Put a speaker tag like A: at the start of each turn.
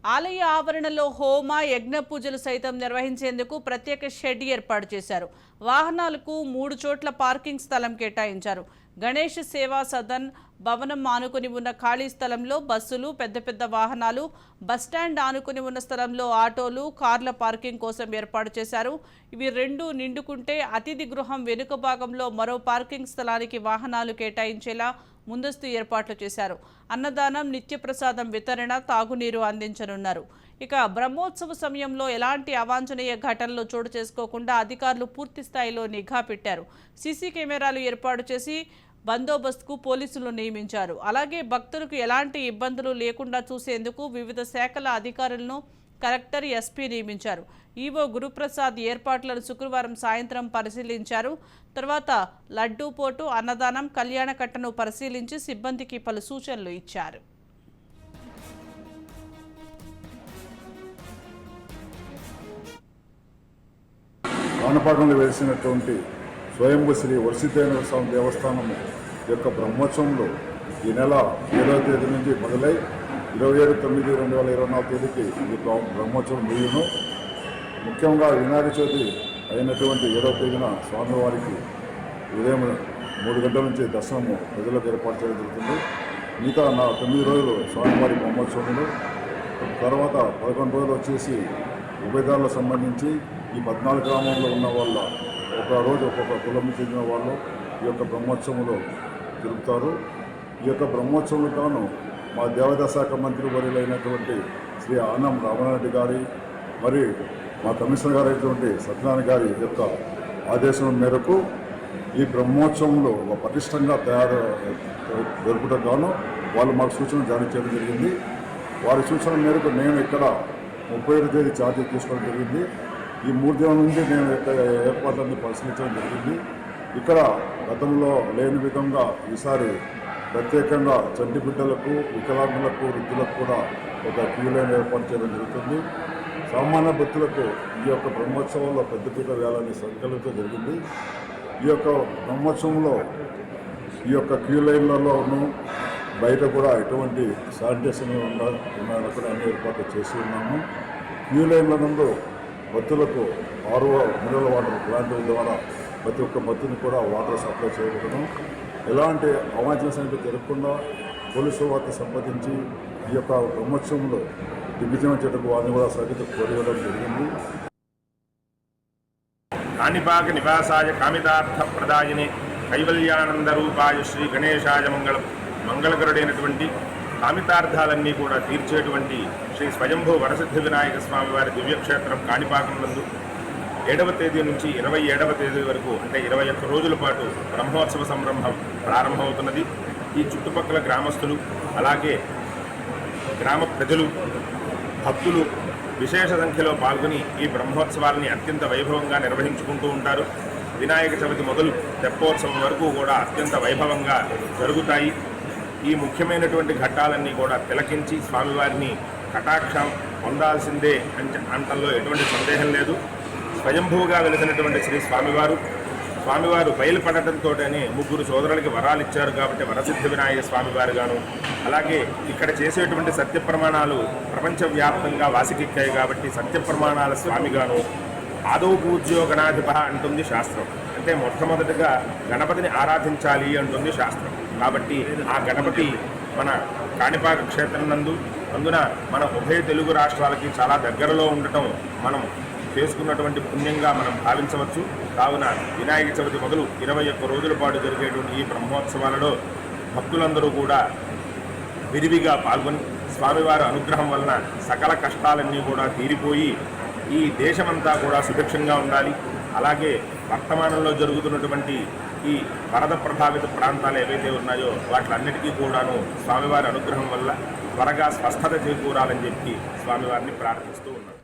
A: ఆలయ ఆవరణలో హోమ యజ్ఞ పూజలు సైతం నిర్వహించేందుకు ప్రత్యేక షెడ్ ఏర్పాటు చేశారు. వాహనాలకు 3 చోట్ల పార్కింగ్ స్థలం కేటాయించారు. గణేష్ సేవా సదన్ భవనం ఆనుకుని ఉన్న ఖాళీ స్థలంలో బస్సులు, పెద్ద పెద్ద వాహనాలు, బస్టాండ్ ఆనుకుని ఉన్న స్థలంలో ఆటోలు, కార్ల పార్కింగ్ కోసం ఏర్పాటు చేశారు. ఇవి రెండు నిండుకుంటే అతిథి గృహం వెనుక భాగంలో మరో పార్కింగ్ స్థలానికి వాహనాలు కేటాయించేలా ముందస్తు ఏర్పాట్లు చేశారు. అన్నదానం, నిత్యప్రసాదం వితరణ, తాగునీరు అందించనున్నారు. ఇక బ్రహ్మోత్సవ సమయంలో ఎలాంటి అవాంఛనీయ ఘటనలు చోటు చేసుకోకుండా అధికారులు పూర్తి స్థాయిలో నిఘా పెట్టారు. సీసీ కెమెరాలు ఏర్పాటు చేసి బందోబస్తుకు పోలీసులు నియమించారు. అలాగే భక్తులకు ఎలాంటి ఇబ్బందులు లేకుండా చూసేందుకు వివిధ శాఖల అధికారులను కలెక్టర్, ఎస్పీ నియమించారు. ఈవో గురుప్రసాద్ ఏర్పాట్లను శుక్రవారం సాయంత్రం పరిశీలించారు. తర్వాత లడ్డూ పోటు, అన్నదానం, కళ్యాణ కట్టను పరిశీలించి సిబ్బందికి పలు సూచనలు ఇచ్చారు.
B: వానపాకంలో వేసినటువంటి స్వయంభూ శ్రీ వర్షితేశ్వర స్వామి దేవస్థానం యొక్క బ్రహ్మోత్సవంలో ఈ నెల 7వ తేదీ నుంచి మొదలై 27/9/2024 తేదీకి ఈ బ్రహ్మోత్సవం ముగియను. ముఖ్యంగా వినాయక చవితి అయినటువంటి 7వ తేదీన స్వామివారికి ఉదయం 3 గంటల నుంచి దర్శనము ప్రజలకు ఏర్పాటు చేయడం జరుగుతుంది. మిగతా 9 రోజులు స్వామివారి బ్రహ్మోత్సవంలో, తర్వాత 11 రోజులు వచ్చేసి ఉభయదారులకు సంబంధించి ఈ 14 గ్రామంలో ఉన్న వాళ్ళ ఒక రోజు ఒక్కొక్క కులం చెందిన వాళ్ళు ఈ యొక్క బ్రహ్మోత్సవంలో జరుపుతారు. ఈ యొక్క బ్రహ్మోత్సవంలో గాను మా దేవాదాయ శాఖ మంత్రి వర్యులైనటువంటి శ్రీ ఆనం రామనారెడ్డి గారి మరి మా కమిషనర్ గారు అయినటువంటి సత్యనారాయణ గారి యొక్క ఆదేశం మేరకు ఈ బ్రహ్మోత్సవంలో ఒక పటిష్టంగా జరుపుటకు గాను వాళ్ళు మాకు సూచనలు జారీ చేయడం జరిగింది. వారి సూచన మేరకు నేను ఇక్కడ 30వ తేదీ ఛార్జీ తీసుకోవడం జరిగింది. ఈ 3 దినాల నుంచి నేను ఏర్పాట్లన్నీ పరిశీలించడం జరిగింది. ఇక్కడ గతంలో లేని విధంగా ఈసారి ప్రత్యేకంగా చంటి బిడ్డలకు, వికలాంగులకు, వృద్ధులకు కూడా ఒక క్యూ లైన్ ఏర్పాటు చేయడం జరుగుతుంది. సామాన్య భక్తులకు ఈ యొక్క బ్రహ్మోత్సవంలో పెద్దపీట వేయాలని సంకల్పంతో జరిగింది. ఈ యొక్క బ్రహ్మోత్సవంలో ఈ యొక్క క్యూ లైన్లలోనూ బయట కూడా ఎటువంటి శానిటేషన్ ఉన్నాయని కూడా అన్ని ఏర్పాట్లు చేసి ఉన్నాము. క్యూ లైన్ల నందు భక్తులకు RO మినరల్ వాటర్ ప్లాంట్ ద్వారా ప్రతి ఒక్క భక్తుని కూడా వాటర్ సప్లై చేయబడను. ఎలాంటి అవాంఛనీయ సంఘటనలు జరగకుండా పోలీసు వారితో సంప్రదించి ఈ యొక్క బ్రహ్మోత్సవంలో దిగ్విజయం చేయడానికి వారిని కూడా సరిగ్గా కోరడం జరిగింది.
C: కాణిపాక నివాసాయ కామితార్థ ప్రదాయిని కైవల్యానంద రూపాయ శ్రీ గణేశాయ మంగళకరుడైనటువంటి కామితార్థాలన్నీ కూడా తీర్చేటువంటి శ్రీ స్వయంభూ వరసిద్ధి వినాయక స్వామి వారి దివ్యక్షేత్రం కాణిపాకం నందు 7వ తేదీ నుంచి 27వ తేదీ వరకు అంటే 21 రోజుల పాటు బ్రహ్మోత్సవ సంరంభం ప్రారంభమవుతున్నది. ఈ చుట్టుపక్కల గ్రామస్తులు, అలాగే గ్రామ ప్రజలు, భక్తులు విశేష సంఖ్యలో పాల్గొని ఈ బ్రహ్మోత్సవాలని అత్యంత వైభవంగా నిర్వహించుకుంటూ ఉంటారు. వినాయక చవితి మొదలు తెప్పోత్సవం వరకు కూడా అత్యంత వైభవంగా జరుగుతాయి. ఈ ముఖ్యమైనటువంటి ఘట్టాలన్నీ కూడా తిలకించి స్వామివారిని కటాక్షం పొందాల్సిందే అంటల్లో ఎటువంటి సందేహం లేదు. స్వయంభూగా వెలిసినటువంటి శ్రీ స్వామివారు బయలుపడటంతోనే 3 సోదరులకి వరాలు ఇచ్చారు కాబట్టి వరసిద్ధి వినాయక స్వామివారు గాను, అలాగే ఇక్కడ చేసేటువంటి సత్య ప్రమాణాలు ప్రపంచవ్యాప్తంగా వాసికెక్కాయి కాబట్టి సత్య ప్రమాణాల స్వామిగాను, ఆదౌ పూజ్యో గణాధిప అంటుంది శాస్త్రం. అంటే మొట్టమొదటిగా గణపతిని ఆరాధించాలి అంటుంది శాస్త్రం. కాబట్టి ఆ గణపతి మన కాణిపాక క్షేత్రం అందున మన ఉభయ తెలుగు రాష్ట్రాలకి చాలా దగ్గరలో ఉండటం మనం చేసుకున్నటువంటి పుణ్యంగా మనం భావించవచ్చు. కావున వినాయక చవితి మొదలు 21 రోజుల పాటు జరిగేటువంటి ఈ బ్రహ్మోత్సవాలలో భక్తులందరూ కూడా విరివిగా పాల్గొని స్వామివారి అనుగ్రహం వలన సకల కష్టాలన్నీ కూడా తీరిపోయి ఈ దేశమంతా కూడా సుభిక్షంగా ఉండాలి. అలాగే వర్తమానంలో జరుగుతున్నటువంటి ఈ వరద ప్రభావిత ప్రాంతాలు ఏవైతే ఉన్నాయో వాటిలన్నిటికీ కూడాను స్వామివారి అనుగ్రహం వల్ల త్వరగా స్వస్థత చేకూరాలని చెప్పి స్వామివారిని ప్రార్థిస్తూ ఉన్నారు.